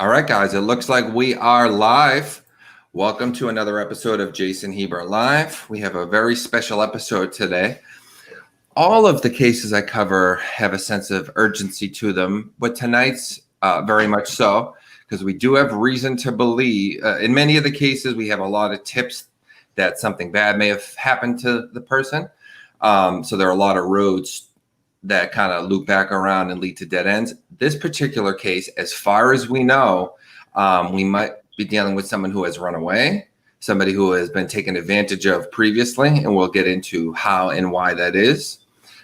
All right, guys, it looks like we are live. Welcome to another episode of Jason Heber Live. We have a very special episode today. All of the cases I cover have a sense of urgency to them, but tonight's very much so, because we do have reason to believe. In many of the cases, we have a lot of tips that something bad may have happened to the person. So there are a lot of roads that kind of loop back around and lead to dead ends. This particular case, as far as we know, we might be dealing with someone who has run away, somebody who has been taken advantage of previously, and we'll get into how and why that is.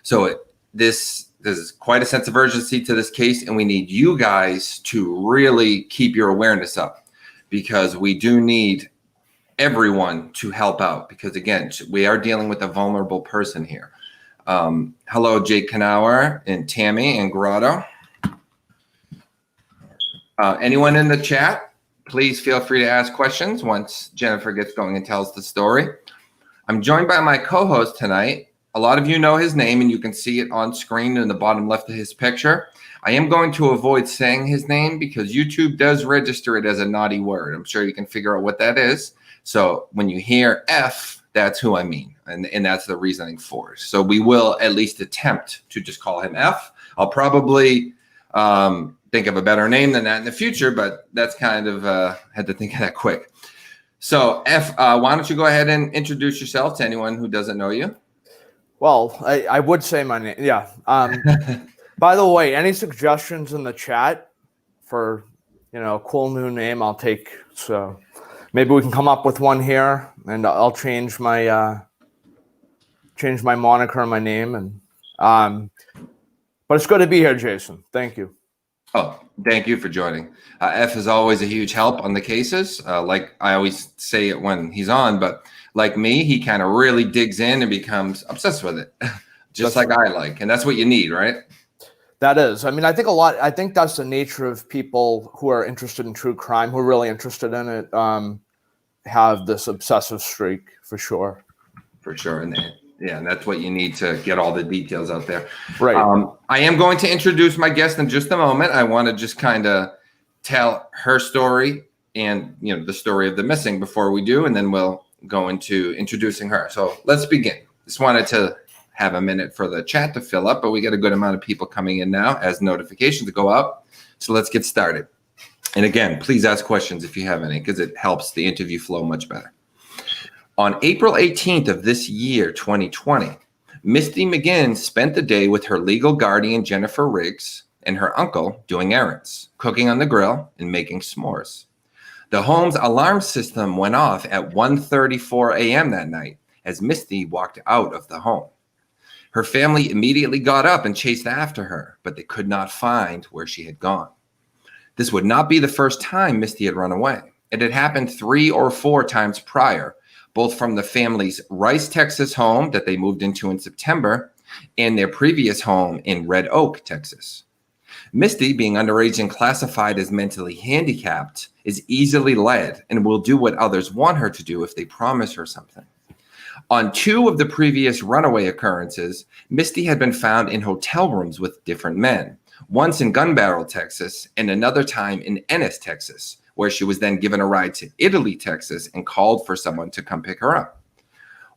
So there's quite a sense of urgency to this case, and we need you guys to really keep your awareness up, because we do need everyone to help out, because again, we are dealing with a vulnerable person here. Hello, Jake Knauer and Tammy and Grotto. Anyone in the chat, please feel free to ask questions once Jennifer gets going and tells the story. I'm joined by my co-host tonight. A lot of you know his name, and you can see it on screen in the bottom left of his picture. I am going to avoid saying his name because YouTube does register it as a naughty word. I'm sure you can figure out what that is. So when you hear F, that's who I mean, and that's the reasoning for it. So we will at least attempt to just call him F. I'll probably think of a better name than that in the future, but that's kind of had to think of that quick. So F, why don't you go ahead and introduce yourself to anyone who doesn't know you? Well, I would say my name. Yeah. By the way, any suggestions in the chat for, a cool new name, I'll take. So maybe we can come up with one here, and I'll change my moniker and my name. And but it's good to be here, Jason. Thank you. Oh, thank you for joining. F is always a huge help on the cases. Like I always say it when he's on, but like me, he kind of really digs in and becomes obsessed with it, just like I like. And that's what you need, right? That is. I mean, I think that's the nature of people who are interested in true crime, who are really interested in it, have this obsessive streak for sure. For sure. And that's what you need to get all the details out there. Right. I am going to introduce my guest in just a moment. I want to just kind of tell her story and, the story of the missing before we do, and then we'll go into introducing her. So let's begin. Just wanted to have a minute for the chat to fill up, but we got a good amount of people coming in now as notifications go up. So let's get started. And again, please ask questions if you have any, because it helps the interview flow much better. On April 18th of this year, 2020, Misty McGinn spent the day with her legal guardian, Jennifer Riggs, and her uncle doing errands, cooking on the grill, and making s'mores. The home's alarm system went off at 1:34 a.m. that night as Misty walked out of the home. Her family immediately got up and chased after her, but they could not find where she had gone. This would not be the first time Misty had run away. It had happened 3 or 4 times prior, both from the family's Rice, Texas home that they moved into in September and their previous home in Red Oak, Texas. Misty, being underage and classified as mentally handicapped, is easily led and will do what others want her to do if they promise her something. On 2 of the previous runaway occurrences, Misty had been found in hotel rooms with different men, once in Gun Barrel, Texas, and another time in Ennis, Texas, where she was then given a ride to Italy, Texas, and called for someone to come pick her up.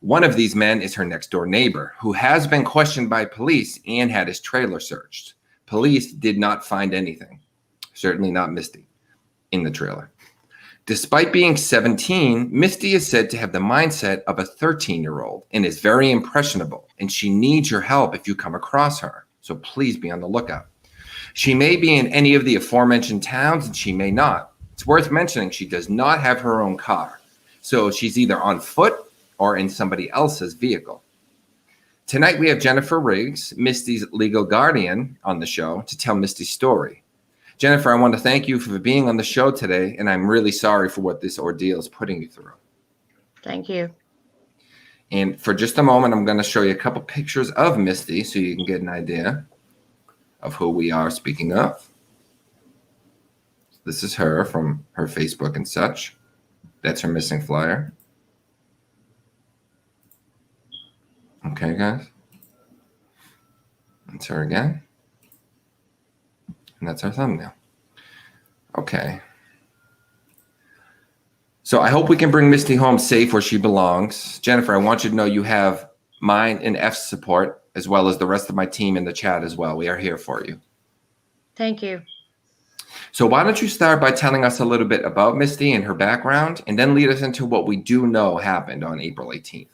One of these men is her next-door neighbor, who has been questioned by police and had his trailer searched. Police did not find anything, certainly not Misty, in the trailer. Despite being 17, Misty is said to have the mindset of a 13-year-old and is very impressionable, and she needs your help if you come across her, so please be on the lookout. She may be in any of the aforementioned towns, and she may not. It's worth mentioning she does not have her own car, so she's either on foot or in somebody else's vehicle. Tonight we have Jennifer Riggs, Misty's legal guardian, on the show to tell Misty's story. Jennifer, I want to thank you for being on the show today, and I'm really sorry for what this ordeal is putting you through. Thank you. And for just a moment, I'm going to show you a couple pictures of Misty so you can get an idea of who we are speaking of. This is her from her Facebook and such. That's her missing flyer. Okay, guys. That's her again. And that's our thumbnail. Okay. So I hope we can bring Misty home safe where she belongs. Jennifer, I want you to know you have mine and F's support, as well as the rest of my team in the chat as well. We are here for you. Thank you. So why don't you start by telling us a little bit about Misty and her background, and then lead us into what we do know happened on April 18th.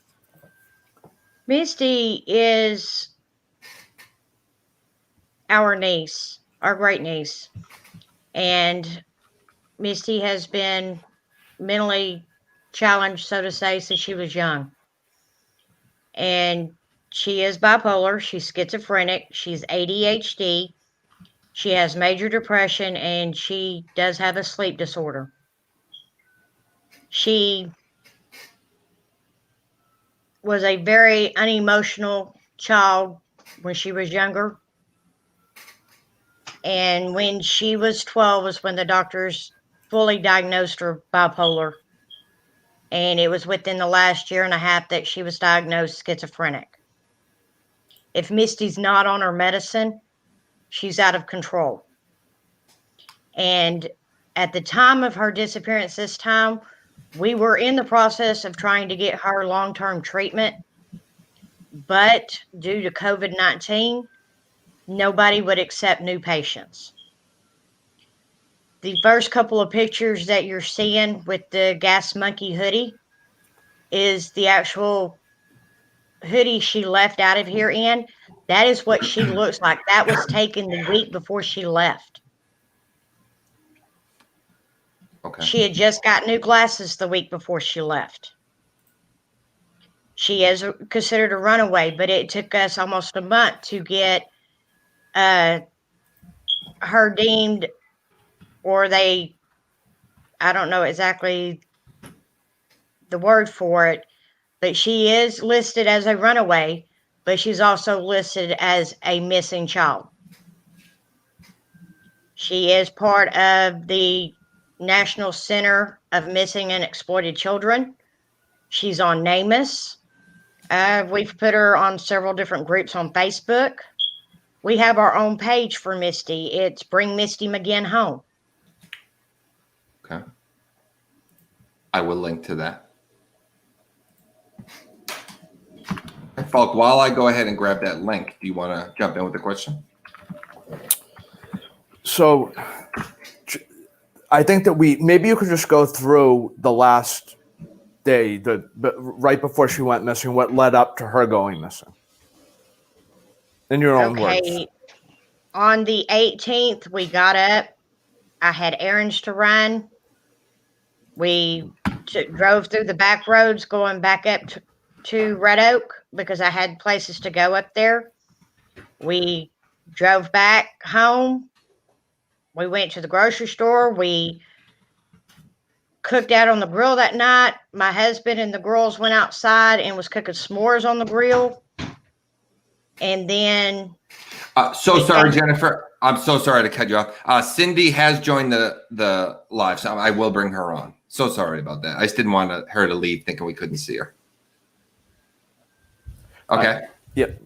Misty is our niece, our great niece. And Misty has been mentally challenged, so to say, since she was young. And she is bipolar, she's schizophrenic, she's ADHD, she has major depression, and she does have a sleep disorder. She was a very unemotional child when she was younger. And when she was 12 was when the doctors fully diagnosed her bipolar. And it was within the last year and a half that she was diagnosed schizophrenic. If Misty's not on her medicine, she's out of control. And at the time of her disappearance this time, we were in the process of trying to get her long-term treatment. But due to COVID-19, nobody would accept new patients. The first couple of pictures that you're seeing with the gas monkey hoodie is the actual hoodie she left out of here in. That is what she looks like. That was taken the week before she left. Okay. She had just got new glasses the week before she left. She is considered a runaway, but it took us almost a month to get her deemed, or I don't know exactly the word for it, but she is listed as a runaway, but she's also listed as a missing child. She is part of the National Center of Missing and Exploited Children. She's on NamUs. We've put her on several different groups on Facebook. We have our own page for Misty. It's Bring Misty McGinn Home. Okay. I will link to that. Falk, while I go ahead and grab that link, do you want to jump in with the question? So I think that maybe you could just go through the last day, right before she went missing, what led up to her going missing. In your own words. On the 18th, we got up. I had errands to run. We drove through the back roads going back up to Red Oak because I had places to go up there. We drove back home. We went to the grocery store. We cooked out on the grill that night. My husband and the girls went outside and was cooking s'mores on the grill. And then... sorry, Jennifer. I'm so sorry to cut you off. Cindi has joined the live, so I will bring her on. So sorry about that. I just didn't want her to leave thinking we couldn't see her. Okay. Yep.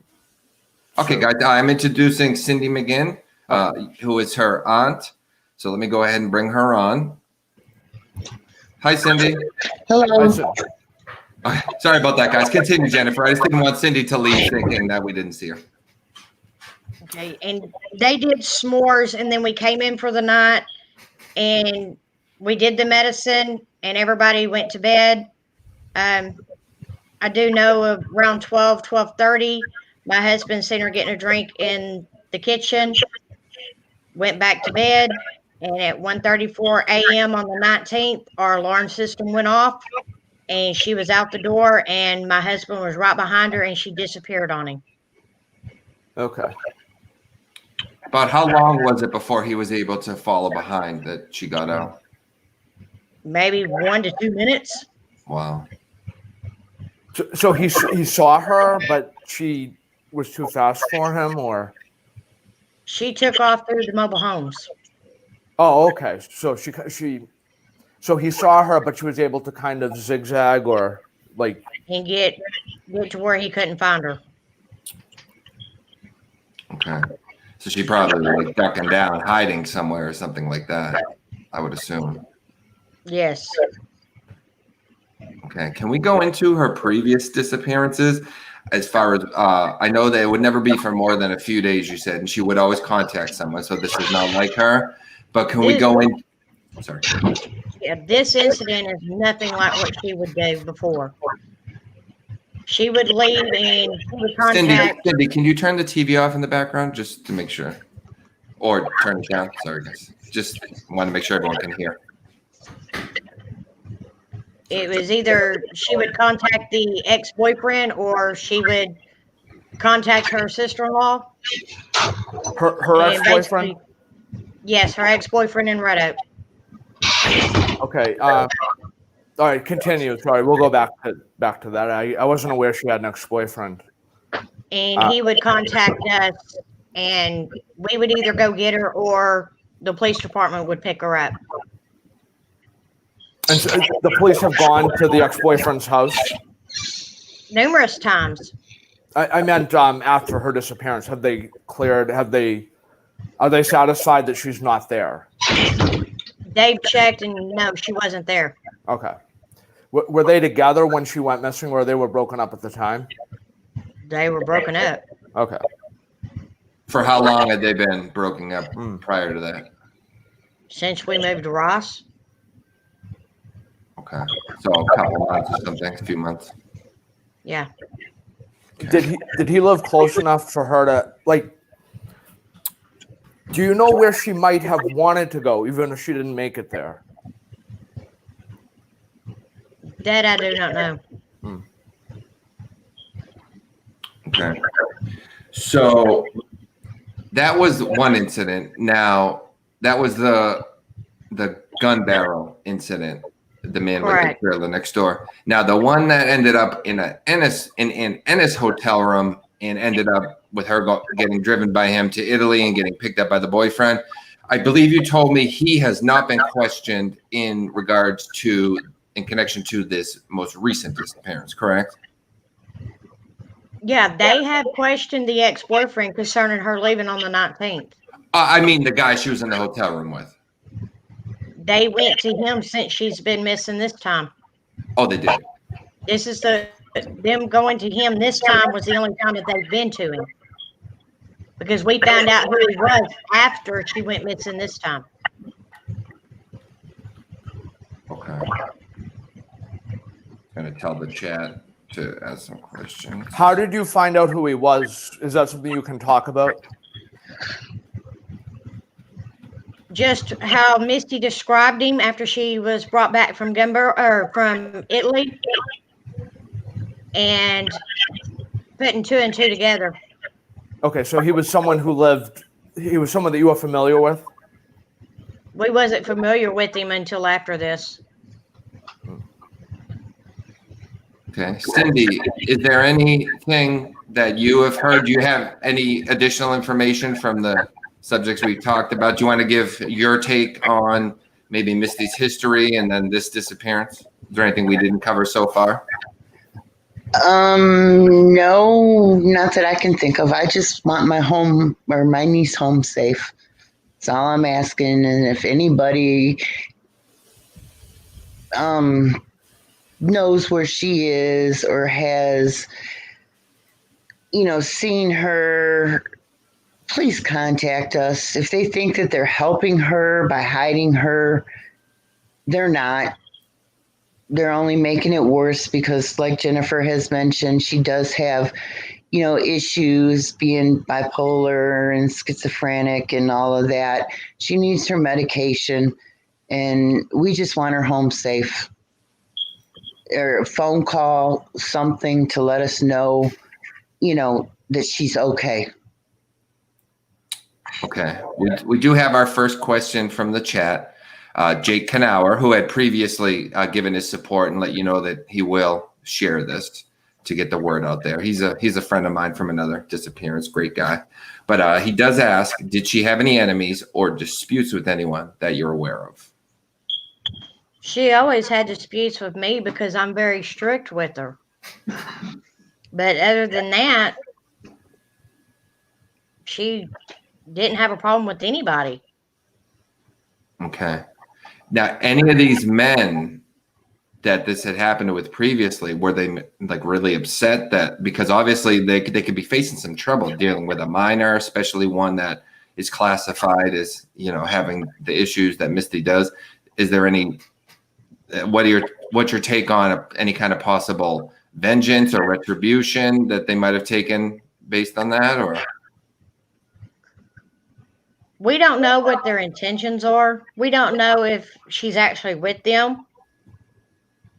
Okay, guys. I'm introducing Cindi McGinn, who is her aunt. So let me go ahead and bring her on. Hi, Cindi. Hello. Sorry about that, guys. Continue, Jennifer. I just didn't want Cindi to leave thinking that we didn't see her. Okay, and they did s'mores, and then we came in for the night, and we did the medicine, and everybody went to bed. I do know of around 12:30, my husband seen her getting a drink in the kitchen, went back to bed, and at 1:34 a.m. on the 19th, our alarm system went off, and she was out the door, and my husband was right behind her, and she disappeared on him. Okay. About how long was it before he was able to follow behind that she got out? Maybe 1 to 2 minutes. Wow. So he saw her, but she was too fast for him, or? She took off through the mobile homes. Oh, okay. So so he saw her, but she was able to kind of zigzag or like And get to where he couldn't find her. Okay. So she probably like ducking down, hiding somewhere or something like that. I would assume. Yes. Okay. Can we go into her previous disappearances? As far as I know, that it would never be for more than a few days, you said, and she would always contact someone. So this is not like her. But can we go in? Sorry. Yeah, this incident is nothing like what she would do before. She would leave and she would contact. Cindi, can you turn the TV off in the background just to make sure? Or turn it down? Sorry, guys. Just want to make sure everyone can hear. It was either she would contact the ex-boyfriend or she would contact her sister-in-law. Her ex-boyfriend? Yes, her ex-boyfriend in Red Oak. Okay. All right, continue. Sorry, we'll go back to that. I wasn't aware she had an ex-boyfriend. And he would contact us, and we would either go get her or the police department would pick her up. And so the police have gone to the ex-boyfriend's house? Numerous times. I meant after her disappearance. Have they cleared? Are they satisfied that she's not there? Dave checked, and no, she wasn't there. Okay. Were they together when she went missing, or they were broken up at the time? They were broken up. Okay. For how long had they been broken up prior to that? Since we moved to Ross. Okay. So a couple months or something, a few months. Yeah. Okay. Did he live close enough for her to, like, do you know where she might have wanted to go, even if she didn't make it there? That I do not know. Okay. So that was one incident. Now that was the gun barrel incident. The man with the trailer next door. Now the one that ended up in an Ennis hotel room and ended up with her getting driven by him to Italy and getting picked up by the boyfriend. I believe you told me he has not been questioned in connection to this most recent disappearance, correct? Yeah, they have questioned the ex-boyfriend concerning her leaving on the 19th. I mean the guy she was in the hotel room with. They went to him since she's been missing this time. Oh, they did. This is them going to him this time was the only time that they've been to him. Because we found out who he was after she went missing this time. Okay. Gonna tell the chat to ask some questions. How did you find out who he was? Is that something you can talk about? Just how Misty described him after she was brought back from from Italy, and putting two and two together. Okay, so he was someone that you were familiar with? We wasn't familiar with him until after this. Okay. Cindi, is there anything that you have heard? Do you have any additional information from the subjects we've talked about? Do you want to give your take on maybe Misty's history and then this disappearance? Is there anything we didn't cover so far? No, not that I can think of. I just want my home or my niece home safe. That's all I'm asking. And if anybody knows where she is or has, seen her, please contact us. If they think that they're helping her by hiding her, they're not. They're only making it worse because, like Jennifer has mentioned, she does have, issues being bipolar and schizophrenic and all of that. She needs her medication, and we just want her home safe. Or a phone call, something to let us know, that she's okay. Okay. We do have our first question from the chat. Jake Knauer, who had previously given his support and let you know that he will share this to get the word out there. He's a friend of mine from another disappearance, great guy. But he does ask, did she have any enemies or disputes with anyone that you're aware of? She always had disputes with me because I'm very strict with her. But other than that, she didn't have a problem with anybody. Okay. Now, any of these men that this had happened with previously, were they like really upset that, because obviously they could be facing some trouble dealing with a minor, especially one that is classified as, you know, having the issues that Misty does. Is there any, what's your take on any kind of possible vengeance or retribution that they might have taken based on that? Or We don't know what their intentions are. We don't know if she's actually with them.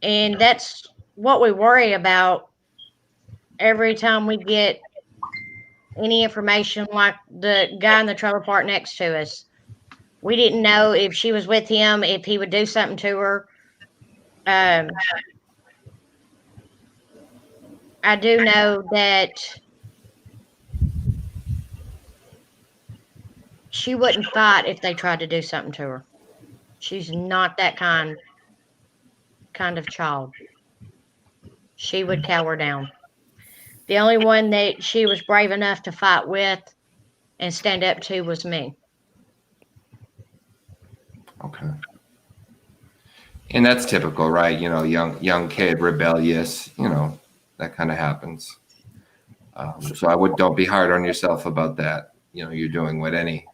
And that's what we worry about every time we get any information like the guy in the trailer park next to us. We didn't know if she was with him, if he would do something to her. I do know that she wouldn't fight if they tried to do something to her. She's not that kind of child. She would cower down. The only one that she was brave enough to fight with and stand up to was me. okay. And that's typical, right? You know, young kid, rebellious, you know, that kind of happens. So don't be hard on yourself about that. You know, you're doing what any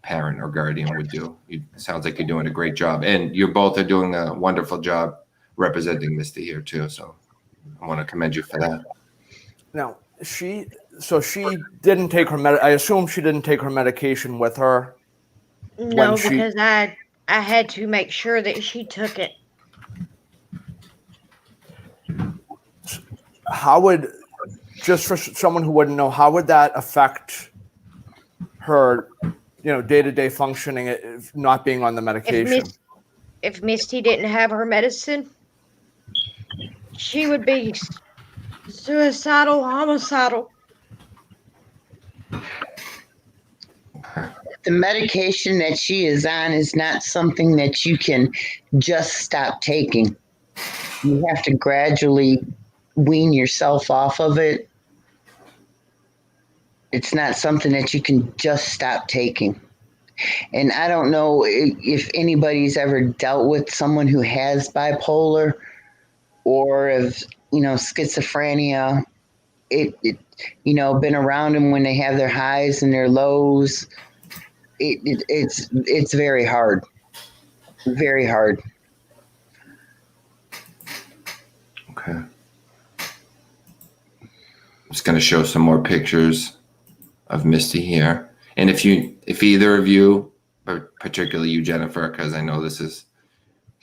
parent or guardian would do. It sounds like you're doing a great job, and you both are doing a wonderful job representing Misty here too. So I want to commend you for that. Now, she didn't take her I assume she didn't take her medication with her. No, because I had to make sure that she took it. How would, just for someone who wouldn't know, how would that affect her, you know, day-to-day functioning, if not being on the medication? If Misty didn't have her medicine, she would be suicidal, homicidal. The medication that she is on is not something that you can just stop taking. You have to gradually wean yourself off of it. It's not something that you can just stop taking. And I don't know if anybody's ever dealt with someone who has bipolar or if, you know, schizophrenia. It you know, been around them when they have their highs and their lows. It's very hard. Very hard. Okay. I'm just going to show some more pictures of Misty here. And if either of you, but particularly you, Jennifer, because I know this is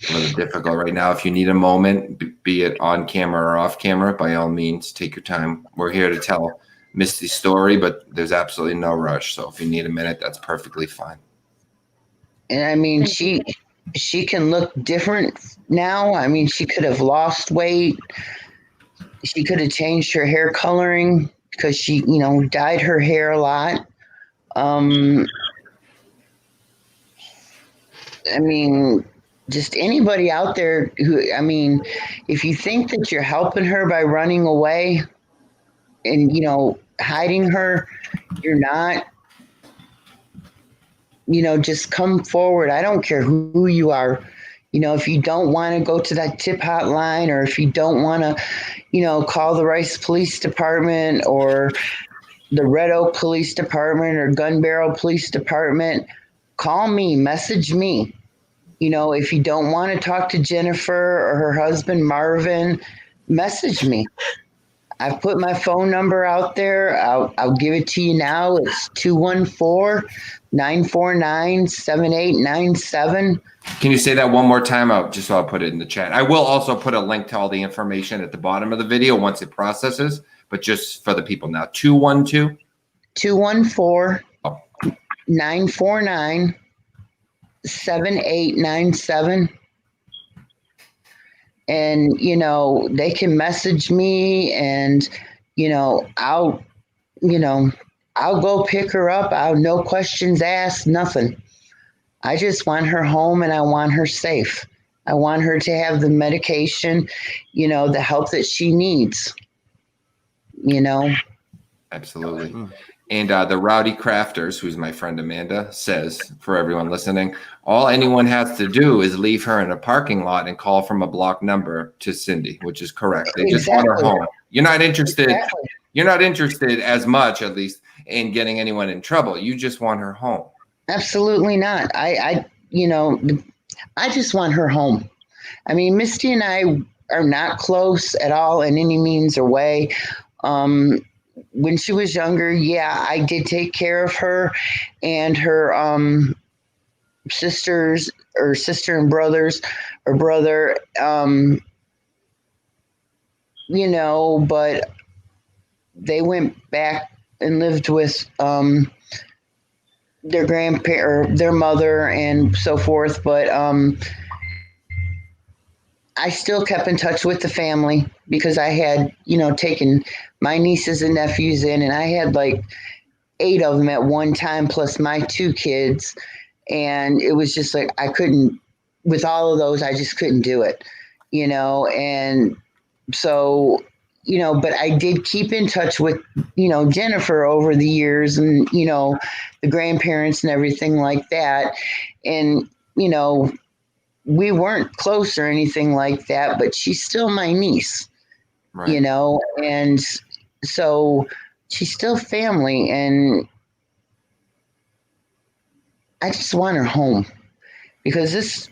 a little difficult right now, if you need a moment, be it on camera or off camera, by all means, take your time. We're here to tell Misty's story, but there's absolutely no rush. So if you need a minute, that's perfectly fine. And I mean, she can look different now. I mean, she could have lost weight. She could have changed her hair coloring because she, you know, dyed her hair a lot. I mean, just anybody out there who, I mean, if you think that you're helping her by running away and, you know, hiding her, you're not. You know, just come forward. I don't care who you are. You know, if you don't want to go to that tip hotline, or if you don't want to, you know, call the Rice Police Department or the Red Oak Police Department or Gun Barrel Police Department, call me, message me. You know, if you don't want to talk to Jennifer or her husband, Marvin, message me. I've put my phone number out there. I'll give it to you now. It's 214-949-7897. Can you say that one more time? I'll put it in the chat. I will also put a link to all the information at the bottom of the video once it processes, but just for the people now. 214-949-7897. And, you know, they can message me and, you know, I'll go pick her up. No questions asked, nothing. I just want her home and I want her safe. I want her to have the medication, you know, the help that she needs, you know. Absolutely. And the Rowdy Crafters, who's my friend Amanda, says, for everyone listening, all anyone has to do is leave her in a parking lot and call from a block number to Cindi, which is correct. They just want her home. You're not interested. Exactly. You're not interested as much, at least, in getting anyone in trouble. You just want her home. Absolutely not. I just want her home. I mean, Misty and I are not close at all in any means or way. When she was younger, yeah, I did take care of her and her sisters or sister and brothers or brother, but they went back and lived with their grandparent or their mother and so forth. But I still kept in touch with the family because I had, taken my nieces and nephews in, and I had like 8 of them at one time, plus my 2 kids. And it was just like, I couldn't, with all of those, I just couldn't do it, and so, but I did keep in touch with, Jennifer over the years and, the grandparents and everything like that. And, we weren't close or anything like that, but she's still my niece, right. And so she's still family. And I just want her home because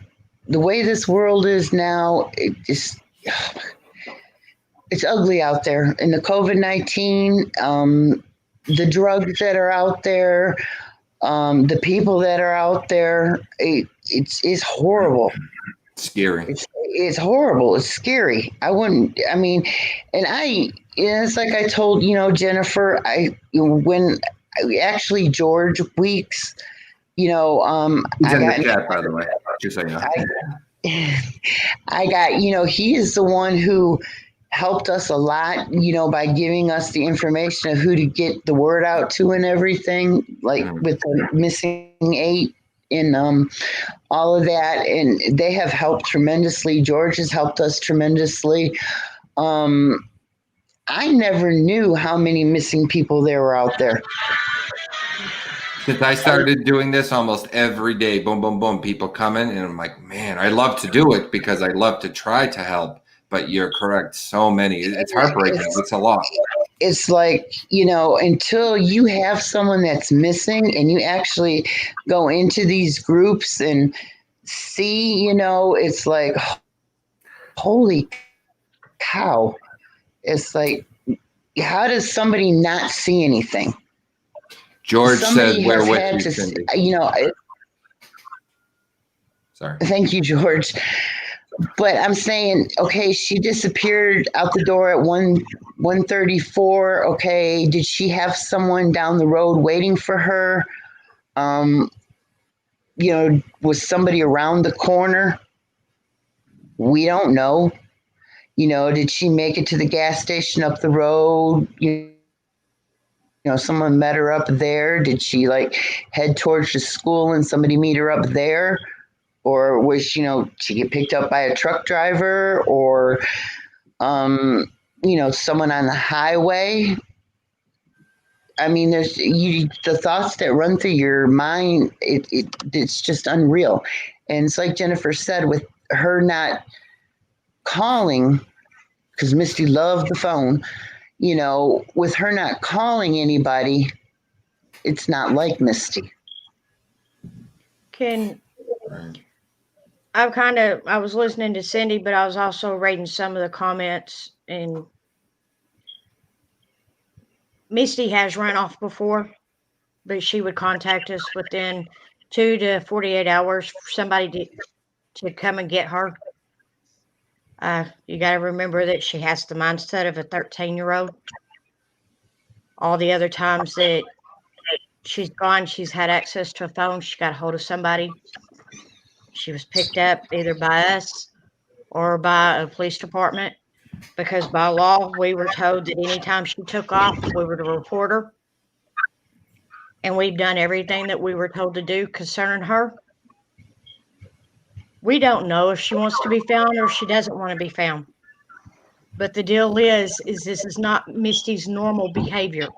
the way this world is now, it's ugly out there. And the COVID-19, the drugs that are out there, the people that are out there, it's horrible. Scary. It's horrible. It's scary. It's like I told, Jennifer, when George Weeks, He's in the chat, by the way, just so you know. I got, he is the one who helped us a lot, by giving us the information of who to get the word out to and everything, like with the missing 8 and all of that. And they have helped tremendously. George has helped us tremendously. I never knew how many missing people there were out there. Since I started doing this almost every day, boom, boom, boom, people coming, and I'm like, man, I love to do it because I love to try to help. But you're correct, so many. It's heartbreaking. It's a lot. It's like, until you have someone that's missing and you actually go into these groups and see, it's like, holy cow. It's like, how does somebody not see anything? George said, "We're with you, Cindi." Sorry. Thank you, George. But I'm saying, okay, she disappeared out the door at 1:34. Okay, did she have someone down the road waiting for her? Was somebody around the corner? We don't know. Did she make it to the gas station up the road? Someone met her up there. Did she head towards the school and somebody meet her up there? Or was she get picked up by a truck driver or, someone on the highway? I mean, there's the thoughts that run through your mind. It's just unreal. And it's like Jennifer said, with her not calling, because Misty loved the phone, with her not calling anybody, it's not like Misty. I was listening to Cindi, but I was also reading some of the comments, and Misty has run off before, but she would contact us within 2 to 48 hours for somebody to come and get her. You got to remember that she has the mindset of a 13-year-old. All the other times that she's gone, she's had access to a phone. She got a hold of somebody. She was picked up either by us or by a police department, because by law, we were told that anytime she took off, we were to report her. And we've done everything that we were told to do concerning her. We don't know if she wants to be found or if she doesn't want to be found. But the deal is this is not Misty's normal behavior.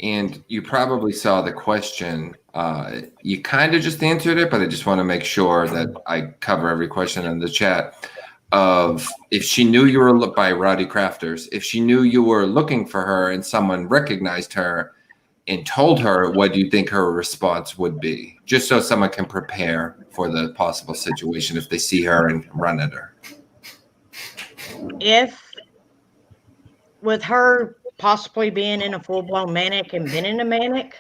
And you probably saw the question. You kind of just answered it, but I just want to make sure that I cover every question in the chat. Of if she knew you were by Rowdy Crafters, if she knew you were looking for her and someone recognized her and told her, what do you think her response would be? Just so someone can prepare for the possible situation if they see her and run at her. If, with her possibly being in a full-blown manic and been in a manic,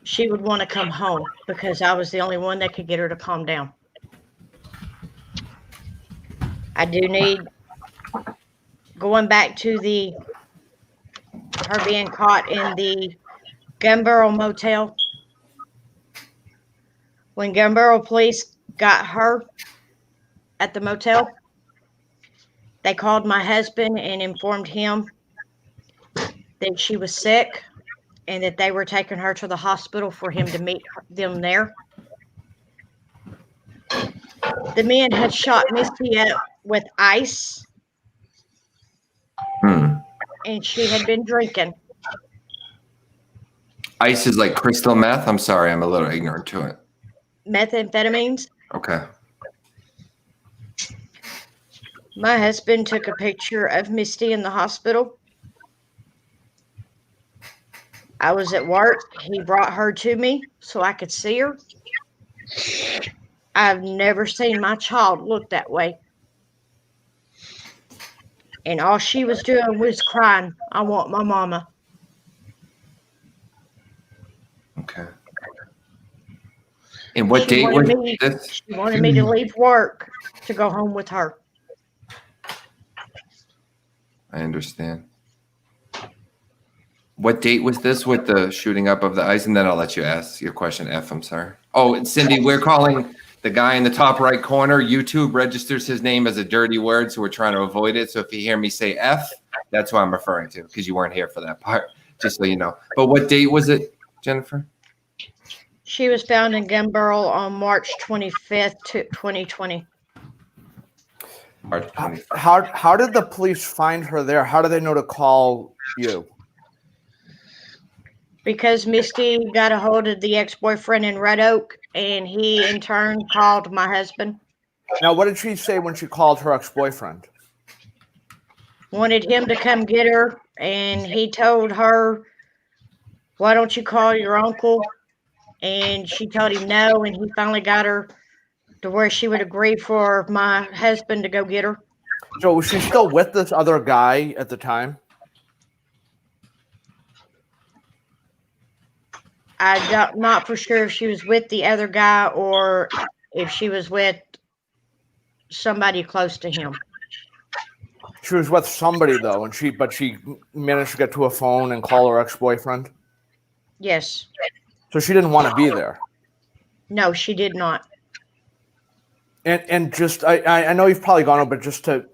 she would want to come home because I was the only one that could get her to calm down. I do need, going back to her being caught in the Gunbarrel Motel. When Gunbarrel police got her at the motel, they called my husband and informed him that she was sick and that they were taking her to the hospital for him to meet them there. The men had shot Misty up with ice, and she had been drinking. Ice is like crystal meth? I'm sorry, I'm a little ignorant to it. Methamphetamines. Okay. My husband took a picture of Misty in the hospital. I was at work. He brought her to me so I could see her. I've never seen my child look that way. And all she was doing was crying, I want my mama. Okay. And what date was this? She wanted me to leave work to go home with her. I understand. What date was this with the shooting up of the ice? And then I'll let you ask your question, F. I'm sorry. Oh, and Cindi, we're calling the guy in the top right corner. YouTube registers his name as a dirty word, so we're trying to avoid it. So if you hear me say F, that's who I'm referring to because you weren't here for that part, just so you know. But what date was it, Jennifer? She was found in Gunbarrel on March 25th, 2020. March 25th. How did the police find her there? How do they know to call you? Because Misty got a hold of the ex-boyfriend in Red Oak, and he in turn called my husband. Now, what did she say when she called her ex-boyfriend? Wanted him to come get her, and he told her, why don't you call your uncle? And she told him no, and he finally got her to where she would agree for my husband to go get her. So was she still with this other guy at the time? I'm not for sure if she was with the other guy or if she was with somebody close to him. She was with somebody though, and she managed to get to a phone and call her ex-boyfriend. Yes. So she didn't want to be there. No, she did not. And just I know you've probably gone over, but just to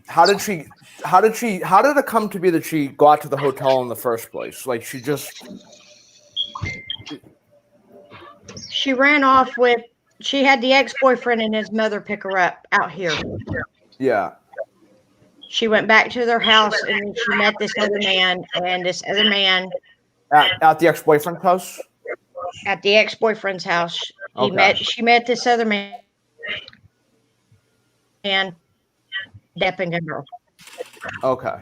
how did it come to be that she got to the hotel in the first place? Like she ran off with, she had the ex-boyfriend and his mother pick her up out here. Yeah. She went back to their house and she met this other man, and this other man At the ex-boyfriend's house? At the ex-boyfriend's house. She met this other man and Depping a girl. Okay.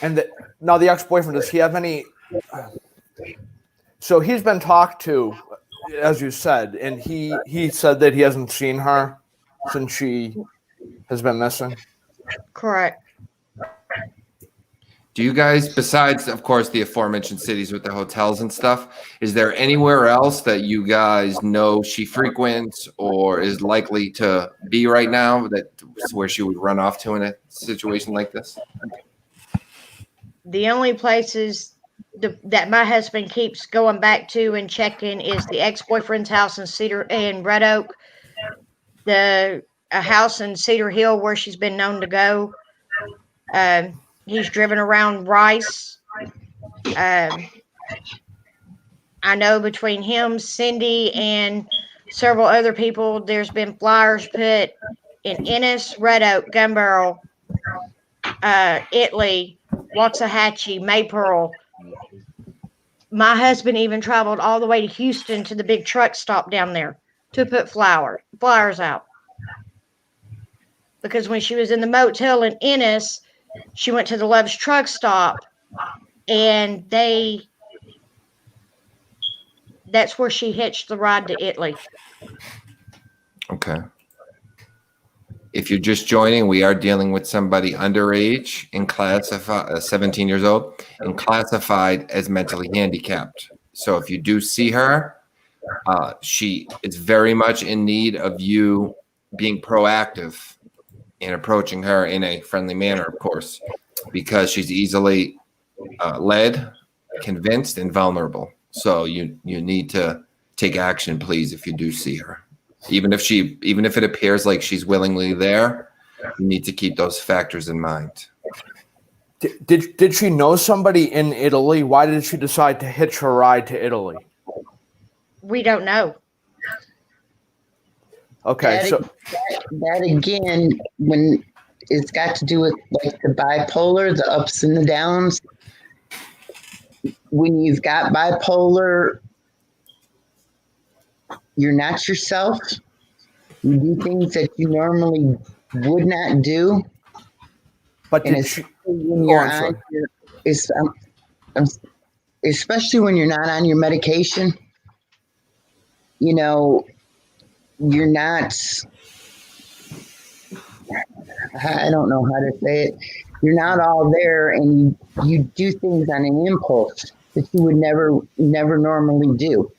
And now the ex-boyfriend, does he have any? So he's been talked to, as you said, and he said that he hasn't seen her since she has been missing. Correct. Do you guys, besides, of course, the aforementioned cities with the hotels and stuff, is there anywhere else that you guys know she frequents or is likely to be right now that's where she would run off to in a situation like this? The only places that my husband keeps going back to and checking is the ex-boyfriend's house in Red Oak, a house in Cedar Hill where she's been known to go. He's driven around Rice. I know between him, Cindi, and several other people. There's been flyers put in Ennis, Red Oak, Gun Barrel, Italy, Waxahachie, Maypearl. My husband even traveled all the way to Houston to the big truck stop down there to put flyers out. Because when she was in the motel in Ennis, she went to the Love's truck stop, and that's where she hitched the ride to Italy. Okay. If you're just joining, we are dealing with somebody underage and classified, 17 years old, and classified as mentally handicapped. So if you do see her, she is very much in need of you being proactive and approaching her in a friendly manner, of course, because she's easily led, convinced, and vulnerable. So you need to take action, please, if you do see her. Even if it appears like she's willingly there, you need to keep those factors in mind. Did she know somebody in Italy? Why did she decide to hitch her ride to Italy? We don't know. Okay, that again, when it's got to do with like the bipolar, the ups and the downs. When you've got bipolar, you're not yourself. You do things that you normally would not do. but And did she? when you're I'm sorry. especially when you're not on your medication, you know, you're not, I don't know how to say it. You're not all there, and you do things on an impulse that you would never normally do.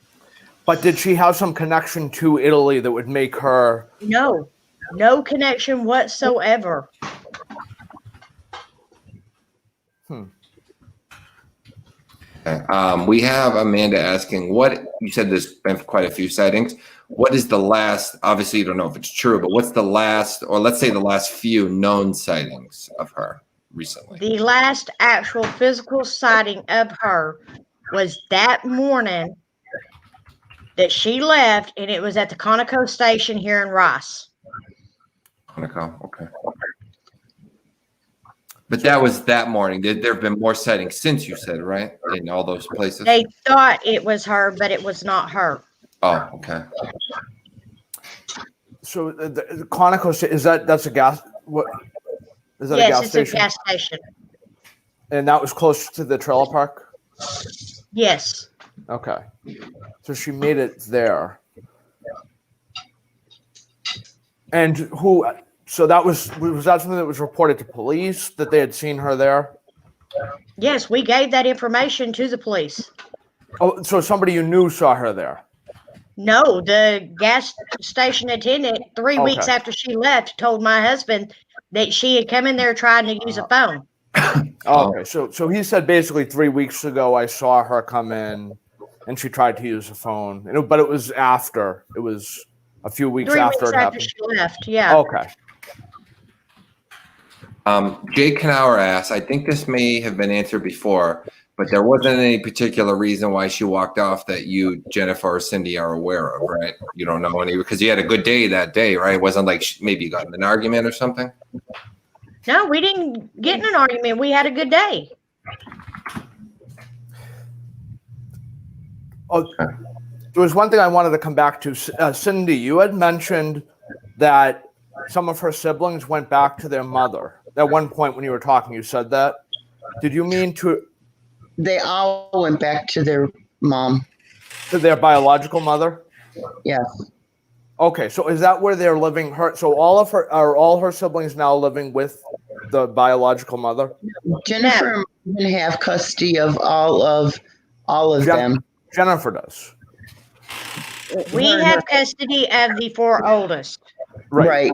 But did she have some connection to Italy that would make her? No connection whatsoever. We have Amanda asking, what you said there's been quite a few sightings. What is the last, obviously you don't know if it's true, but what's the last, or let's say the last few known sightings of her recently? The last actual physical sighting of her was that morning that she left, and it was at the Conoco station here in Rice. Conoco, okay. But that was that morning. There have been more sightings since, you said, right? In all those places? They thought it was her, but it was not her. Oh, okay. So the Conoco that's a gas. What is that? Yes, a gas it's station? a gas station. And that was close to the trailer park. Yes. Okay, so she made it there. And who? So that was that something that was reported to police that they had seen her there? Yes, we gave that information to the police. Oh, so somebody you knew saw her there. No, the gas station attendant, 3 weeks Okay. after she left, told my husband that she had come in there trying to use a phone. Okay, so he said basically 3 weeks ago I saw her come in, and she tried to use a phone, but it was after. It was a few weeks 3 after weeks it after happened. she left, yeah. Okay. Jake Knauer asks, I think this may have been answered before, but there wasn't any particular reason why she walked off that you, Jennifer, or Cindi are aware of, right? You don't know any, because you had a good day that day, right? It wasn't like maybe you got in an argument or something? No, we didn't get in an argument. We had a good day. Oh, there was one thing I wanted to come back to. Cindi, you had mentioned that some of her siblings went back to their mother. At one point when you were talking, you said that. Did you mean to They all went back to their mom. their biological mother? Yes. Okay, so is that where they're living? So all her siblings now living with the biological mother? Jennifer and Marvin have custody of all of them. Jennifer does. We have custody of the 4 oldest. Right.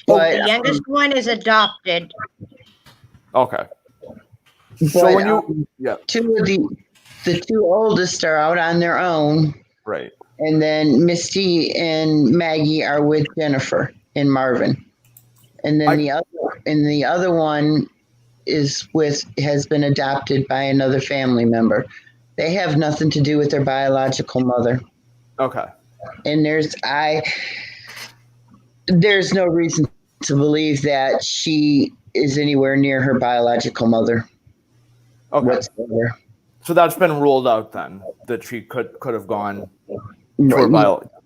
But The youngest one is adopted. Okay. So but, when you two of the 2 oldest are out on their own, right. and then Misty and Maggie are with Jennifer and Marvin, and then the other one has been adopted by another family member. They have nothing to do with their biological mother. Okay. And there's no reason to believe that she is anywhere near her biological mother whatsoever. So that's been ruled out then, that she could have gone to her Right. biological.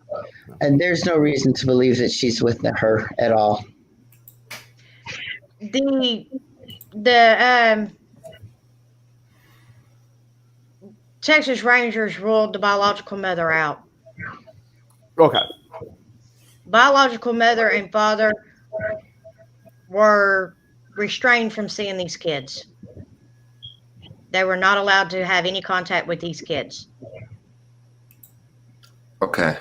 And there's no reason to believe that she's with her at all. The Texas Rangers ruled the biological mother out. Okay. Biological mother and father were restrained from seeing these kids. They were not allowed to have any contact with these kids. Okay.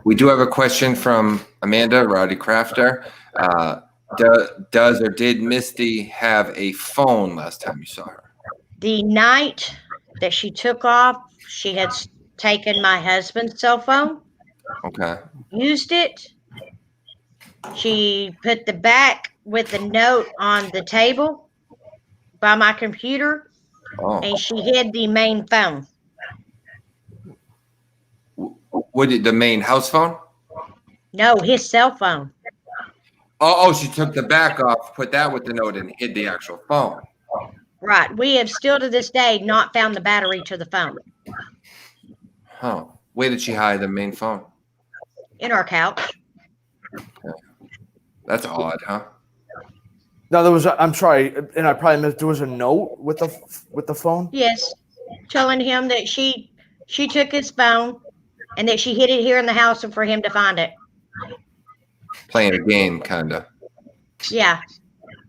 We do have a question from Amanda Rowdy Crafter. Does or did Misty have a phone last time you saw her? The night that she took off, she had taken my husband's cell phone, Okay. used it. She put the back with the note on the table by my computer, and she hid the main phone. The main house phone? No, his cell phone. Oh, she took the back off, put that with the note, and hid the actual phone. Right. We have still to this day not found the battery to the phone. Huh. Where did she hide the main phone? In our couch. Okay. That's odd, huh? No, there was. I'm sorry, and I probably missed. There was a note with the phone. Yes, telling him that she took his phone and that she hid it here in the house and for him to find it. Playing a game, kind of. Yeah.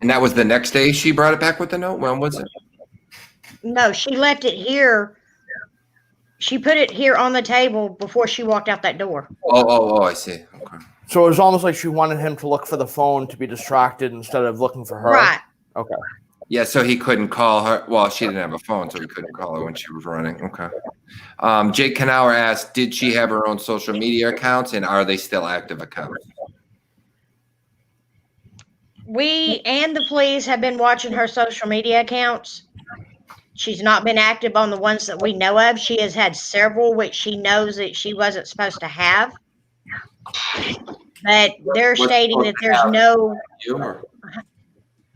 And that was the next day she brought it back with the note? When was it? No, she left it here. She put it here on the table before she walked out that door. Oh, I see. Okay. So it was almost like she wanted him to look for the phone to be distracted instead of looking for her. Right. Okay. Yeah, so he couldn't call her. Well, she didn't have a phone, so he couldn't call her when she was running. Okay. Jake Knauer asked, did she have her own social media accounts, and are they still active accounts? We and the police have been watching her social media accounts. She's not been active on the ones that we know of. She has had several which she knows that she wasn't supposed to have. But they're stating that there's no...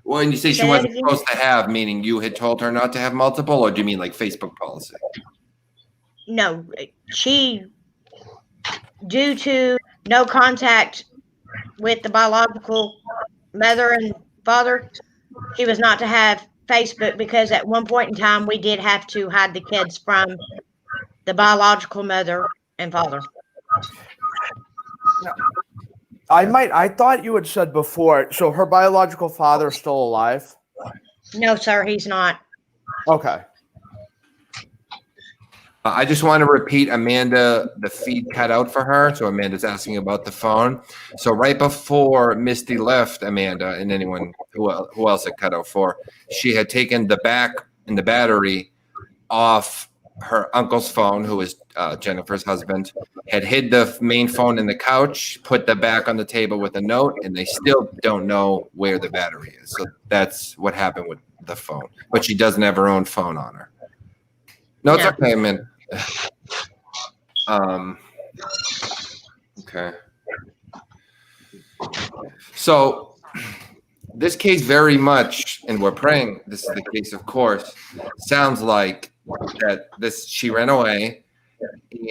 Well, and you say she wasn't supposed to have, meaning you had told her not to have multiple, or do you mean like Facebook policy? No, she, due to no contact with the biological mother and father, she was not to have Facebook because at one point in time we did have to hide the kids from the biological mother and father. I thought you had said before, so her biological father is still alive? No, sir, he's not. Okay. I just want to repeat, Amanda, the feed cut out for her. So Amanda's asking about the phone. So right before Misty left, Amanda, and anyone who else it cut out for, she had taken the back and the battery off her uncle's phone, who was Jennifer's husband, had hid the main phone in the couch, put the back on the table with a note, and they still don't know where the battery is. So that's what happened with the phone. But she doesn't have her own phone on her. No, it's okay, man. Okay. So this case very much, and we're praying this is the case, of course, sounds like that she ran away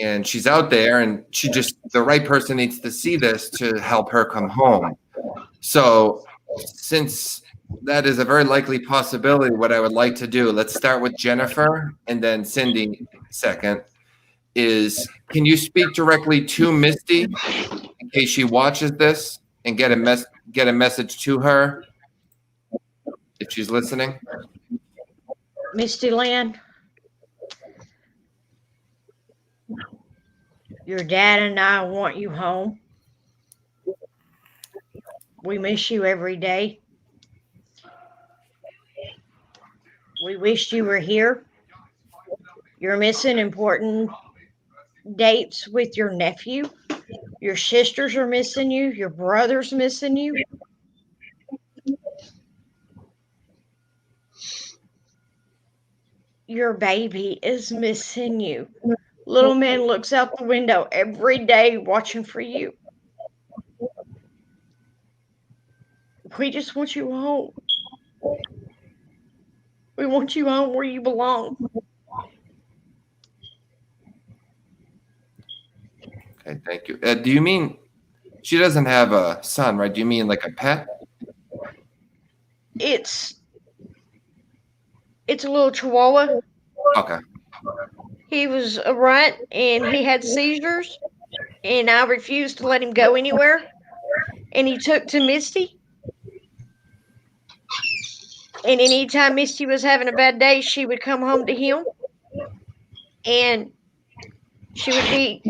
and she's out there and the right person needs to see this to help her come home. So since that is a very likely possibility, what I would like to do, let's start with Jennifer and then Cindi second, is can you speak directly to Misty in case she watches this and get a message to her if she's listening? Misty Lynn, your dad and I want you home. We miss you every day. We wished you were here. You're missing important dates with your nephew. Your sisters are missing you. Your brother's missing you. Your baby is missing you. Little man looks out the window every day watching for you. We just want you home. We want you home where you belong. Okay, thank you. Do you mean she doesn't have a son, right? Do you mean like a pet? It's a little chihuahua. Okay. He was a runt and he had seizures, and I refused to let him go anywhere. And he took to Misty. And anytime Misty was having a bad day, she would come home to him. And she would be,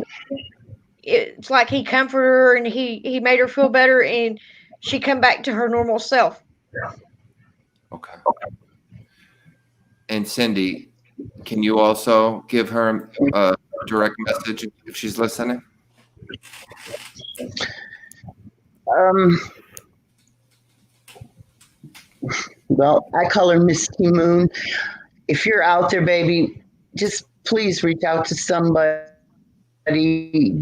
it's like he comforted her and he made her feel better, and she come back to her normal self. Okay. And Cindi, can you also give her a direct message if she's listening? Well, I call her Misty Moon. If you're out there, baby, just please reach out to somebody.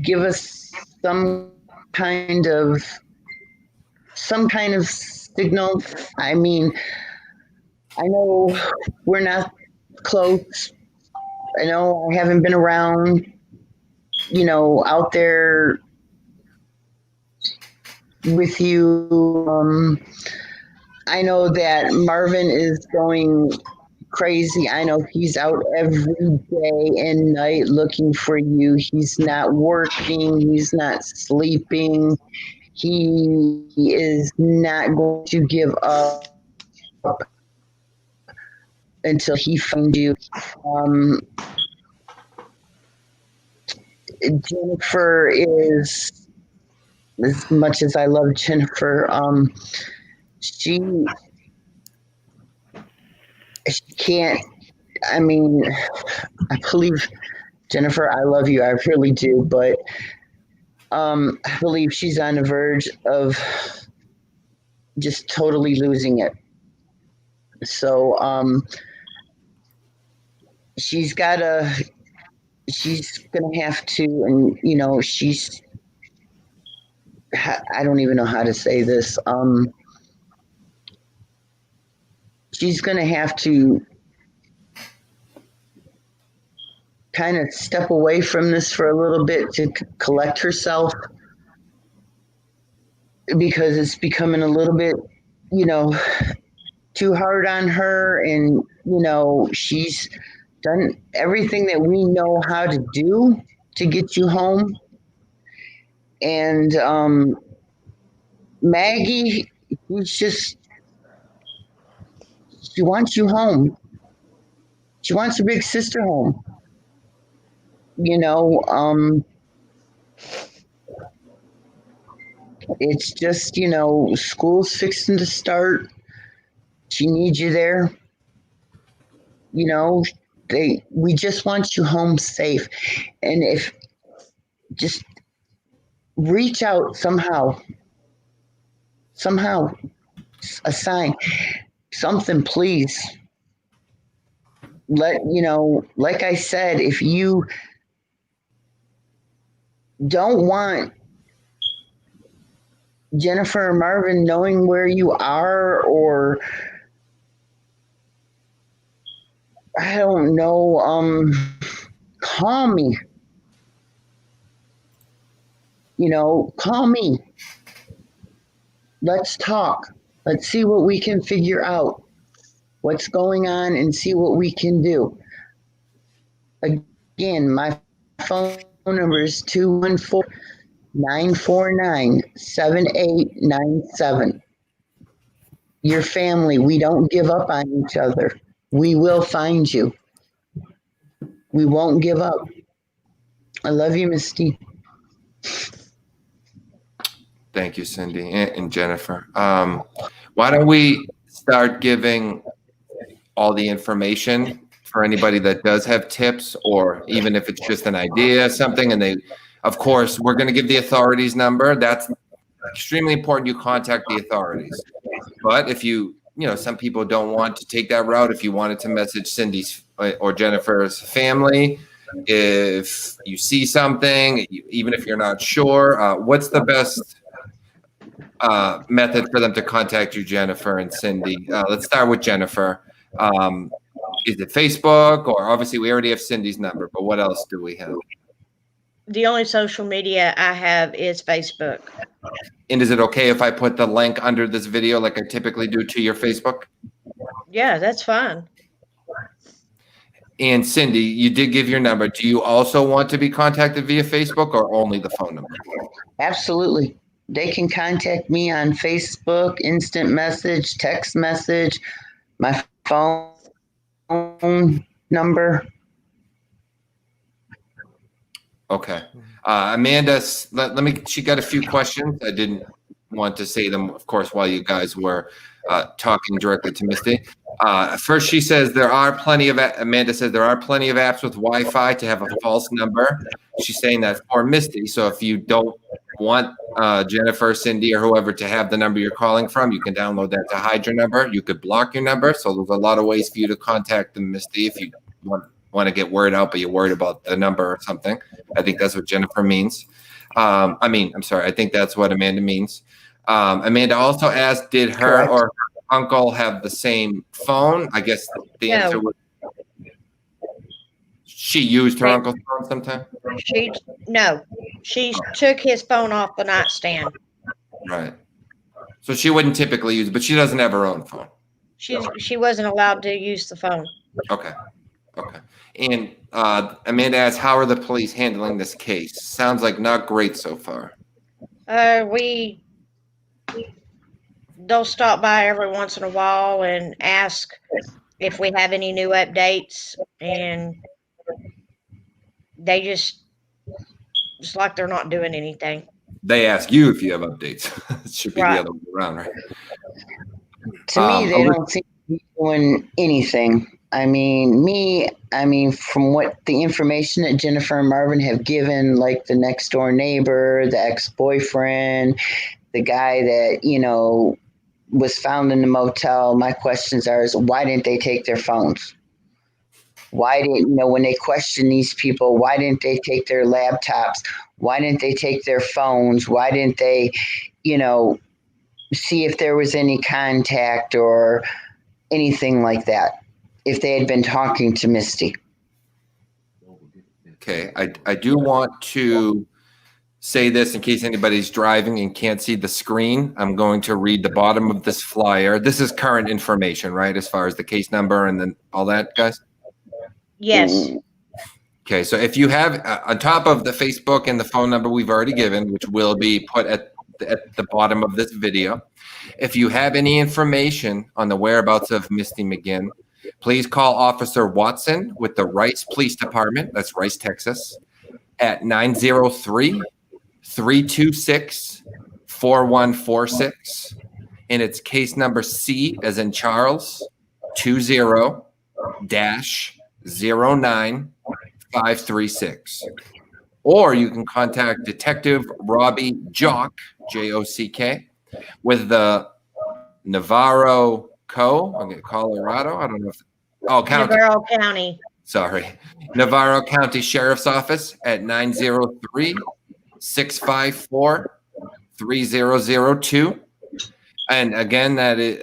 Give us some kind of signal. I mean, I know we're not close. I know I haven't been around, out there with you. I know that Marvin is going crazy. I know he's out every day and night looking for you. He's not working. He's not sleeping. He is not going to give up until he finds you. Jennifer is, as much as I love Jennifer, she can't, I mean, I believe, Jennifer, I love you, I really do, but I believe she's on the verge of just totally losing it. So she's gonna have to, and I don't even know how to say this. She's gonna have to kind of step away from this for a little bit to collect herself, because it's becoming a little bit, too hard on her, and she's done everything that we know how to do to get you home. And Maggie, she wants you home. She wants her big sister home. It's just, school's fixing to start. She needs you there. We just want you home safe. And if just reach out somehow, a sign, something, please. Like I said, if you don't want Jennifer or Marvin knowing where you are, or I don't know, call me. Call me. Let's talk. Let's see what we can figure out. What's going on, and see what we can do. Again, my phone number is 214-949-7897. Your family, we don't give up on each other. We will find you. We won't give up. I love you, Misty. Thank you, Cindi and Jennifer. Why don't we start giving all the information for anybody that does have tips, or even if it's just an idea, something, and of course, we're going to give the authorities number. That's extremely important. You contact the authorities. But if some people don't want to take that route. If you wanted to message Cindy's or Jennifer's family, if you see something, even if you're not sure, what's the best method for them to contact you, Jennifer and Cindi? Let's start with Jennifer. Is it Facebook, or obviously we already have Cindy's number, but what else do we have? The only social media I have is Facebook. And is it okay if I put the link under this video like I typically do to your Facebook? Yeah, that's fine. And Cindi, you did give your number. Do you also want to be contacted via Facebook or only the phone number? Absolutely. They can contact me on Facebook, instant message, text message, my phone number. Okay. Amanda, let me, she got a few questions. I didn't want to say them, of course, while you guys were talking directly to Misty. First, she says Amanda says there are plenty of apps with Wi-Fi to have a false number. She's saying that for Misty. So if you don't want Jennifer, Cindi, or whoever to have the number you're calling from, you can download that to hide your number. You could block your number. So there's a lot of ways for you to contact them, Misty, if you want to get word out, but you're worried about the number or something. I think that's what Jennifer means. I'm sorry. I think that's what Amanda means. Amanda also asked, did her Correct. or her uncle have the same phone? I guess the No. answer was she used her uncle's phone sometime. She took his phone off the nightstand. Right. So she wouldn't typically use it, but she doesn't have her own phone. She wasn't allowed to use the phone. Okay. Okay. And Amanda asks, how are the police handling this case? Sounds like not great so far. They'll stop by every once in a while and ask if we have any new updates, and they just like they're not doing anything. They ask you if you have updates. It should be Right. the other way around, right? To me, they don't seem to be doing anything. From what the information that Jennifer and Marvin have given, like the next door neighbor, the ex-boyfriend, the guy that, was found in the motel, my questions are, why didn't they take their phones? Why didn't, when they question these people, why didn't they take their laptops? Why didn't they take their phones? Why didn't they, see if there was any contact or anything like that, if they had been talking to Misty? Okay. I do want to say this in case anybody's driving and can't see the screen. I'm going to read the bottom of this flyer. This is current information, right? As far as the case number and then all that, guys? Yes. Okay. So if you have on top of the Facebook and the phone number we've already given, which will be put at the bottom of this video, if you have any information on the whereabouts of Misty McGinn, please call Officer Watson with the Rice Police Department, that's Rice, Texas, at 903-326-4146. And it's case number C as in Charles 20-09536. Or you can contact Detective Robbie Jock, Jock, with the Navarro Colorado. I don't know if county. Navarro County. Sorry. Navarro County Sheriff's Office at 903-654-3002. And again, that is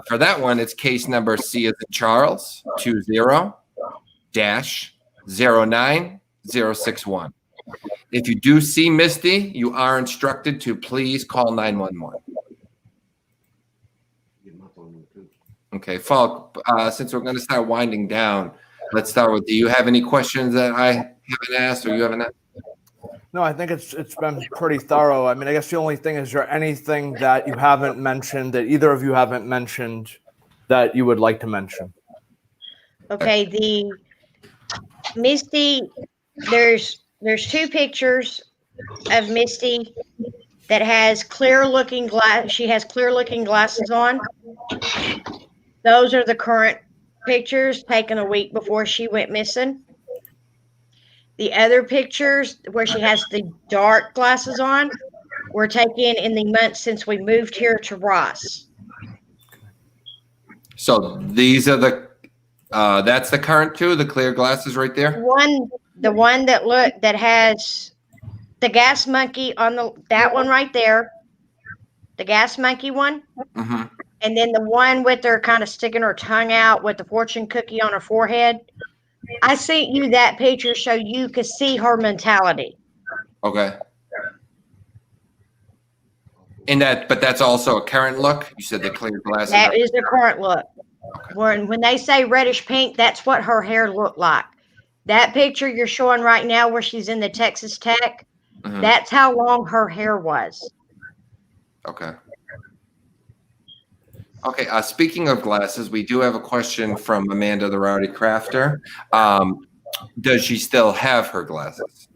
for that one, it's case number C as in Charles 20-09061. If you do see Misty, you are instructed to please call 911. Okay, Falk, since we're going to start winding down, let's start with, do you have any questions that I haven't asked or you haven't asked? No, I think it's been pretty thorough. I guess the only thing is there anything that you haven't mentioned, that either of you haven't mentioned, that you would like to mention? Okay, the Misty, there's two pictures of Misty that has clear looking glass. She has clear looking glasses on. Those are the current pictures taken a week before she went missing. The other pictures where she has the dark glasses on were taken in the months since we moved here to Ross. So these are the, that's the current two, the clear glasses right there? The one that has the gas monkey on that one right there. The gas monkey one. Mm-hmm. And then the one with her kind of sticking her tongue out with the fortune cookie on her forehead. I sent you that picture so you could see her mentality. Okay. But that's also a current look. You said the clear glasses. That is the current look. Okay. When they say reddish pink, that's what her hair looked like. That picture you're showing right now where she's in the Texas Tech, Mhm. that's how long her hair was. Okay. Okay. Speaking of glasses, we do have a question from Amanda the Rowdy Crafter. Does she still have her glasses?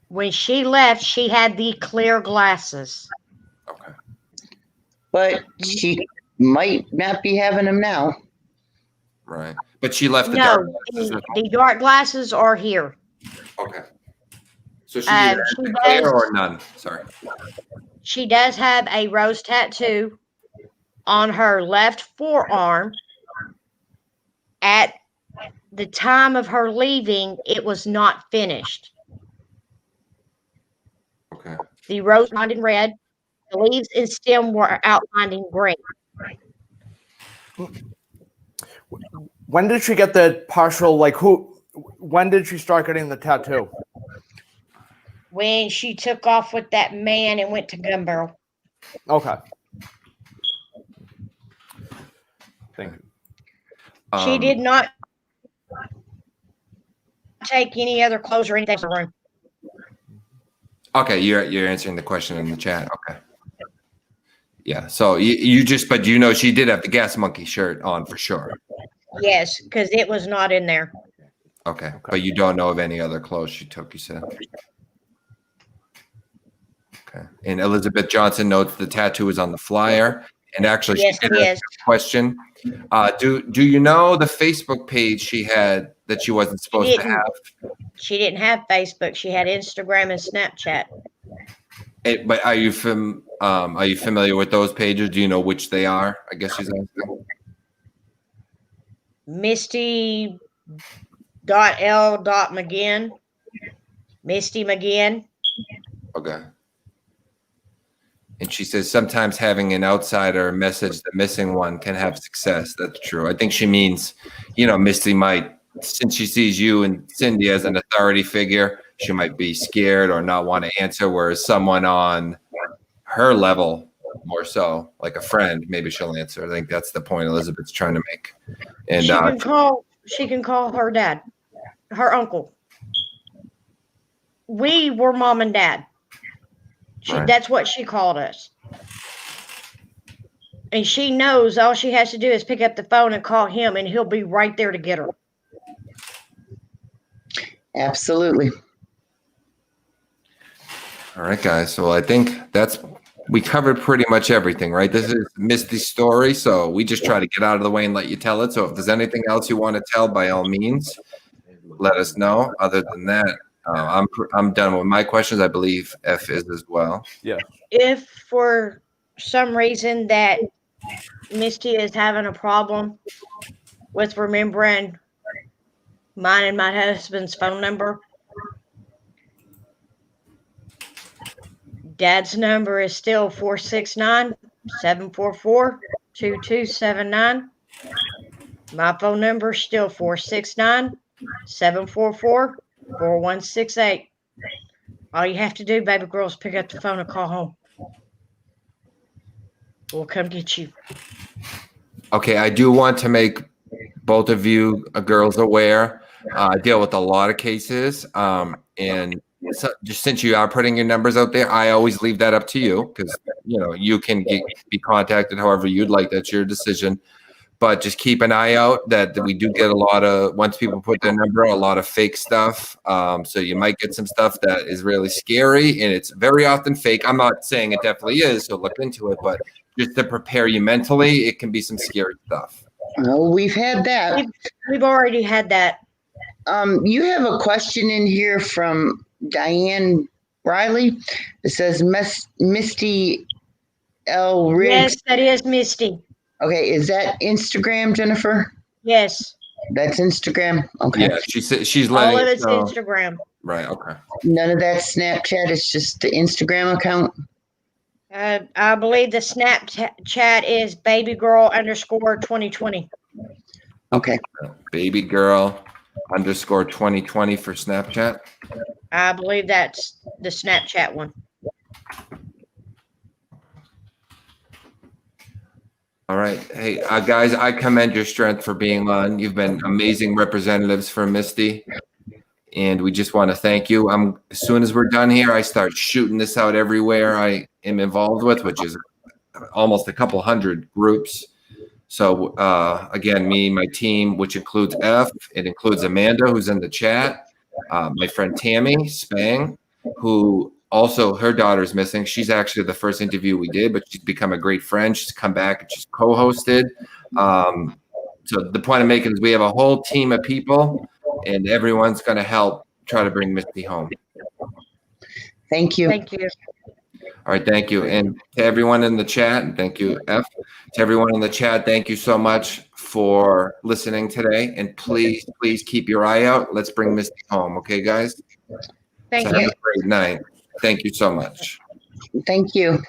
When she left, she had the clear glasses. Okay. But she might not be having them now. Right. But she left the No, dark glasses. the dark glasses are here. Okay. So she either has she the clear does- or none. Sorry. She does have a rose tattoo on her left forearm. At the time of her leaving, it was not finished. Okay. The rose lined in red, the leaves and stem were outlined in green. When did she get the partial, when did she start getting the tattoo? When she took off with that man and went to Gun Barrel. Okay. Thank you. She did not take any other clothes or anything from the room. Okay, you're answering the question in the chat. Okay. Yeah. So but you know she did have the gas monkey shirt on for sure. Yes, because it was not in there. Okay. But you don't know of any other clothes she took, you said. Okay. And Elizabeth Johnson notes the tattoo is on the flyer. And actually, Yes, she it did ask is. a question. Do you know the Facebook page she had that she wasn't supposed to have? She didn't have Facebook. She had Instagram and Snapchat. But are you familiar with those pages? Do you know which they are? I guess she's asking. Misty.L.McGinn. Misty McGinn. Okay. And she says sometimes having an outsider message the missing one can have success. That's true. I think she means, Misty might, since she sees you and Cindi as an authority figure, she might be scared or not want to answer, whereas someone on her level, more so, like a friend, maybe she'll answer. I think that's the point Elizabeth's trying to make. And she can call her dad, her uncle. We were mom and dad. Right. That's what she called us. And she knows all she has to do is pick up the phone and call him, and he'll be right there to get her. Absolutely. All right, guys. So I think we covered pretty much everything, right? This is Misty's story, so we just try to get out of the way and let you tell it. So if there's anything else you want to tell, by all means, let us know. Other than that, I'm done with my questions. I believe F is as well. Yeah. If for some reason that Misty is having a problem with remembering mine and my husband's phone number, Dad's number is still 469-744-2279. My phone number is still 469-744-4168. All you have to do, baby girl, is pick up the phone and call home. We'll come get you. Okay, I do want to make both of you girls aware. I deal with a lot of cases, and so just since you are putting your numbers out there, I always leave that up to you because you can be contacted however you'd like. That's your decision. But just keep an eye out that we do get a lot of, once people put their number out, a lot of fake stuff. So you might get some stuff that is really scary, and it's very often fake. I'm not saying it definitely is, so look into it. But just to prepare you mentally, it can be some scary stuff. Oh, we've had that. We've already had that. You have a question in here from Diane Riley. It says Misty L. Riggs. Yes, that is Misty. Okay, is that Instagram, Jennifer? Yes. That's Instagram. Okay. Yeah, she said she's All letting of us it's know. Instagram. Right. Okay. None of that Snapchat. It's just the Instagram account. I believe the Snapchat is babygirl_2020. Okay. Baby girl _2020 for Snapchat. I believe that's the Snapchat one. All right. Hey, guys, I commend your strength for being on. You've been amazing representatives for Misty, and we just want to thank you. As soon as we're done here, I start shooting this out everywhere I am involved with, which is almost a couple hundred groups. So again, me, my team, which includes F, it includes Amanda, who's in the chat, my friend Tammy Spang, who also her daughter's missing. She's actually the first interview we did, but she's become a great friend. She's come back and she's co-hosted. So the point I'm making is we have a whole team of people, and everyone's going to help try to bring Misty home. Thank you. Thank you. All right, thank you. And to everyone in the chat, and thank you, F. To everyone in the chat, thank you so much for listening today. And please, please keep your eye out. Let's bring Misty home. Okay, guys? Thank So you. have a great night. Thank you so much. Thank you.